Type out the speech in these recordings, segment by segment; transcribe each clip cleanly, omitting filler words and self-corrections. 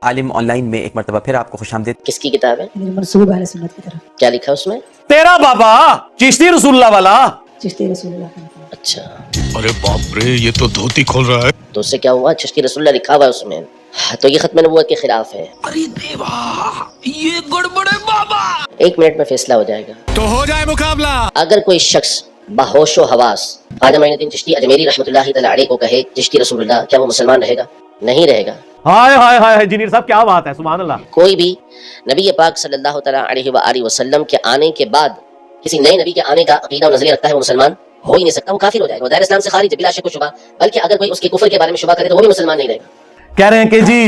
आलिम ऑनलाइन में एक मरतबा फिर आपको खुशामदीद। किसकी किताब है? मंसूब अहले सुन्नत की तरफ। क्या लिखा है उसमें? तेरा बाबा चिश्ती रसूलुल्लाह वाला। चिश्ती रसूलुल्लाह का। अच्छा, अरे बाप रे, ये तो धोती खोल रहा है। तो उससे क्या हुआ? चिश्ती रसूलुल्लाह लिखा हुआ है उसमें, तो ये खत्म नबूवत के खिलाफ है। अरे देवा, ये गड़बड़ है बाबा। 1 मिनट में फैसला हो जाएगा। तो हो जाए मुकाबला। अगर कोई शख्स बहोशो हवास ख्वाजा मोइनुद्दीन चिश्ती अजमेरी रहमतुल्लाहि तआला अलैह को कहे चिश्ती रसूलुल्लाह, क्या वो मुसलमान रहेगा? नहीं रहेगा। हाय हाय हाय इंजीनियर साहब, क्या बात है, सुभान अल्लाह। कोई भी नबी पाक सल्लल्लाहु तआला अलैहि व आलिहि वसल्लम के आने के बाद किसी नए नबी के आने का अकीदा और नजरिया रखता है, वो मुसलमान हो ही नहीं सकता, वो काफिर हो जाएगा, वो दायरे इस्लाम से खारिज है बिला शक व शुबा। बल्कि अगर कोई उसके कुफर के बारे में शुबा करे तो वो भी मुसलमान नहीं रहेगा। कह रहे हैं कि जी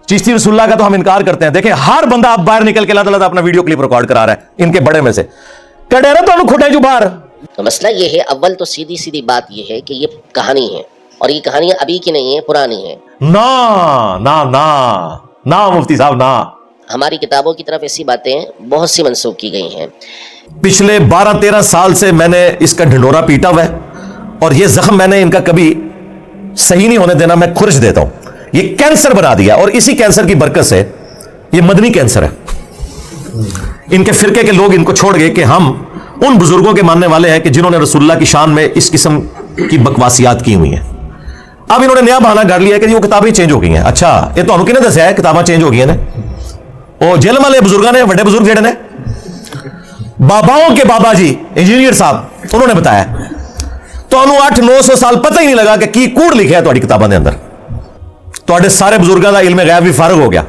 चिश्ती रसूलुल्लाह का तो हम इनकार करते हैं। देखें, हर बंदा अब बाहर निकल के अल्लाह ताला अपना वीडियो क्लिप रिकॉर्ड करा रहा है इनके बड़े में से। कह रहे तो खुटे जो बाहर। तो मसला ये है, अव्वल तो सीधी सीधी बात ये है कि ये कहानी है, और ये कहानियां अभी की नहीं है, पुरानी है। ना ना ना ना मुफ्ती साहब ना, हमारी किताबों की तरफ ऐसी बातें बहुत सी मंसूब की गई हैं। पिछले 12-13 साल से मैंने इसका ढिंडोरा पीटा हुआ है, और ये जख्म मैंने इनका कभी सही नहीं होने देना, मैं खुरच देता हूं। ये कैंसर बना दिया, और इसी कैंसर की बरकत से ये मदनी कैंसर है। इनके फिरके के लोग इनको छोड़ गए कि हम उन बुजुर्गों के मानने वाले हैं कि जिन्होंने रसूलुल्लाह की शान में इस किस्म की बकवासियात की हुई हैं। अब इन्होंने नया बहाना कर लिया कि वो किताबें चेंज हो गई हैं। अच्छा, ये तो किन्हें दसिया है किताबें चेंज हो गई हैं? वो जेल वाले बुजुर्गों ने, बड़े बुजुर्ग जेड़े ने, बाबाओं के बाबा जी इंजीनियर साहब, उन्होंने बताया। तो 800-900 साल पता ही नहीं लगा कि की कूड़ लिखे है तुम्हारी किताबों के अंदर। तो सारे बुजुर्गों का इल्म गैब भी फारग हो गया।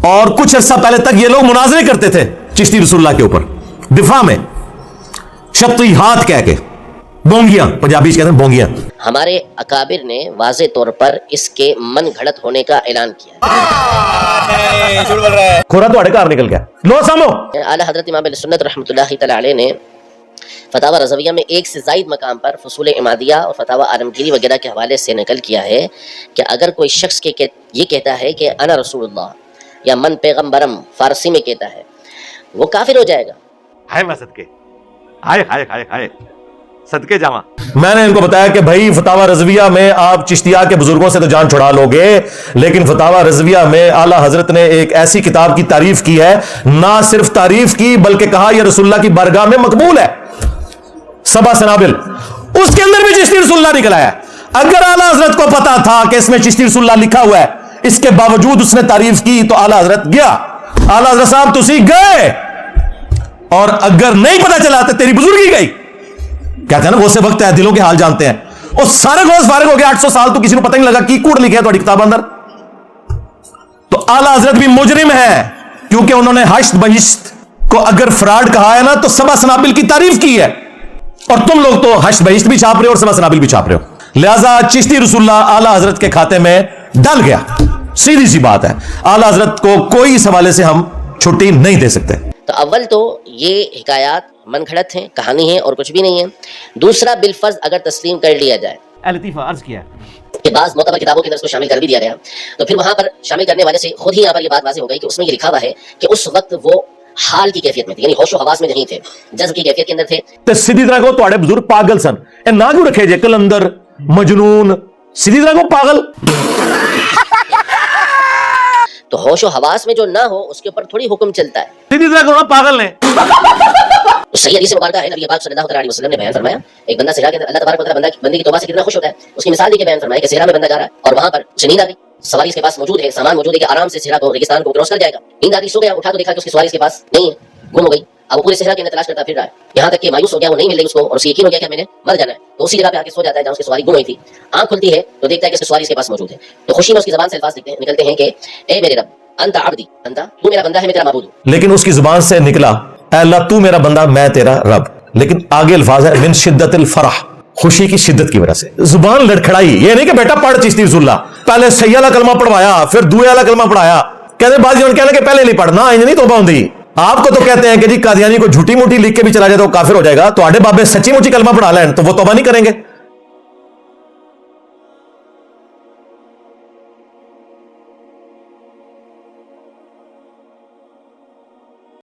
और कुछ अर्सा पहले तक ये लोग मुनाजरे करते थे चिश्ती रसूलुल्लाह के ऊपर, दिफा में शत्ती हाथ कह के, बोंगियां, पंजाबी कहते हैं बोंगियां। हमारे अकाबिर ने वाज़े तौर पर इसके मन घड़त होने का ऐलान किया। खोरा तो घर निकल गया। लो सामो, आला हजरत इमाम सुन्नत रहमतुल्लाहि तआला अलैह ने फतावा रज़विया में 1 से ज़ायद मकाम पर फसूल इमादिया और फतावा आलमगीरी वगैरह के हवाले से नकल किया है कि अगर कोई शख्स ये कहता है कि अना रसूलुल्लाह या मन पैगम्बरम फारसी में कहता है, वो काफिर हो जाएगा। हाय मैं सदके, हाय हाय हाय हाय सदके जावा। मैंने इनको बताया कि भाई फतावा रज़विया में आप चिश्तिया के बुजुर्गों से तो जान छुड़ा लोगे, लेकिन फतावा रज़विया में आला हजरत ने एक ऐसी किताब की तारीफ की है, ना सिर्फ तारीफ की बल्कि कहा यह रसूलुल्लाह की बारगाह में मकबूल है। सबा सनाबिल, उसके अंदर भी चिश्ती रसूलुल्लाह निकला है। अगर आला हजरत को पता था कि इसमें चिश्ती रसूलुल्लाह लिखा हुआ है, इसके बावजूद उसने तारीफ की, तो आला हजरत गया। आला हजरत साहब तुसी गए, और अगर नहीं पता चला तो तेरी बुजुर्गी गई। कहते हैं ना, वो से वक्त है, दिलों के हाल जानते हैं। और सारे गोश फारिग हो गए। 800 साल तो किसी को पता नहीं लगा की कूड़ लिखे है तुम्हारी किताब अंदर। तो आला हजरत भी मुजरिम है, क्योंकि उन्होंने हश्त बहिश्त को अगर फ्रॉड कहा है ना, तो सबा सनाबिल की तारीफ की है, और तुम लोग तो हश्त बहिश्त भी छाप रहे हो और सबा सनाबिल भी छाप रहे हो। लिहाजा चिश्ती रसूलुल्लाह आला हजरत के खाते में डल गया। सीधी सी बात है, आला हजरत को कोई इस हवाले से हम छुट्टी नहीं दे सकते। तो अव्वल तो ये हिकायात मनगढ़ंत हैं, कहानी है और कुछ भी नहीं है। दूसरा, बिलफर्ज अगर तस्लीम कर लिया जाए लतीफा अर्ज किया कि बाज़ मोतबर किताबों के अंदर इसको शामिल कर भी दिया गया, तो फिर वहां पर शामिल करने वाले से खुद ही यहाँ पर ये बात वाज़ेह हो गई कि उसमें ये लिखा हुआ है कि उस वक्त वो हाल की कैफियत में थे, यानी होशो हवास में नहीं थे, जज्ब की कैफियत के अंदर थे। तो सीधी तरह को तुम्हारे बुजुर्ग पागल सन, ए ना क्यों रखे जे कलंदर, मजनून, सीधी तरह को पागल। तो होशो हवास में जो ना हो उसके ऊपर थोड़ी हुक्म चलता है। सीधी तरह को पागल ने। तो सही हदीस मुबारक है, नबी पाक सल्लल्लाहु अलैहि वसल्लम ने बयान फरमाया, एक बंदा सेहरा के अंदर अल्लाह तबारक व तआला बंदे की तौबा से कितना खुश होता है, उसकी मिसाल देके बयान फरमाया कि सेहरा में बंदा जा रहा है और वहां पर उसे नींद आ गई, सवारी इसके पास मौजूद है, सामान मौजूद है कि आराम से सेहरा को, रेगिस्तान को क्रॉस कर जाएगा। नींद आ गई, सो गया, उठा तो देखा कि उसकी सवारी इसके पास नहीं है, गुम हो गई। अब वो पूरे सेहरा के अंदर तलाश करता फिर रहा है, यहाँ तक कि मायूस हो गया, वो नहीं मिल रही उसको, और उसे यकीन हो गया कि मैंने मर जाना है। तो उसी जगह पे आके सो जाता है जहाँ उसकी सवारी गुम हुई थी। आंख खुलती है तो देखता है कि उसकी सवारी इसके पास मौजूद है। तो खुशी में उसकी ज़बान से अल्फाज निकलते हैं कि ए मेरे रब, अंता अब्दी, अंता तू मेरा बंदा है, मैं तेरा माबूद हूं। लेकिन उसकी जुबान से निकला अल्लाह तू मेरा बंदा, मैं तेरा रब। लेकिन आगे अल्फाज है मिन शिद्दतिल फरह, खुशी की शिद्दत की वजह से जुबान लड़खड़ाई। ये नहीं कि बेटा पढ़ चिश्ती रसूलुल्लाह, पहले सही वाला कलमा पढ़वाया, फिर दूसरे वाला कलमा पढ़ाया। कहते बाजी कहने के पहले नहीं पढ़ना, इंज नहीं तौबा होंदी। आपको तो कहते हैं कि जी कादियानी को झूठी मूठी लिख के भी चला जाए तो काफिर हो जाएगा, तो आडे बाबे सच्ची मुची कलमा पढ़ा लें तो वो तौबा नहीं करेंगे।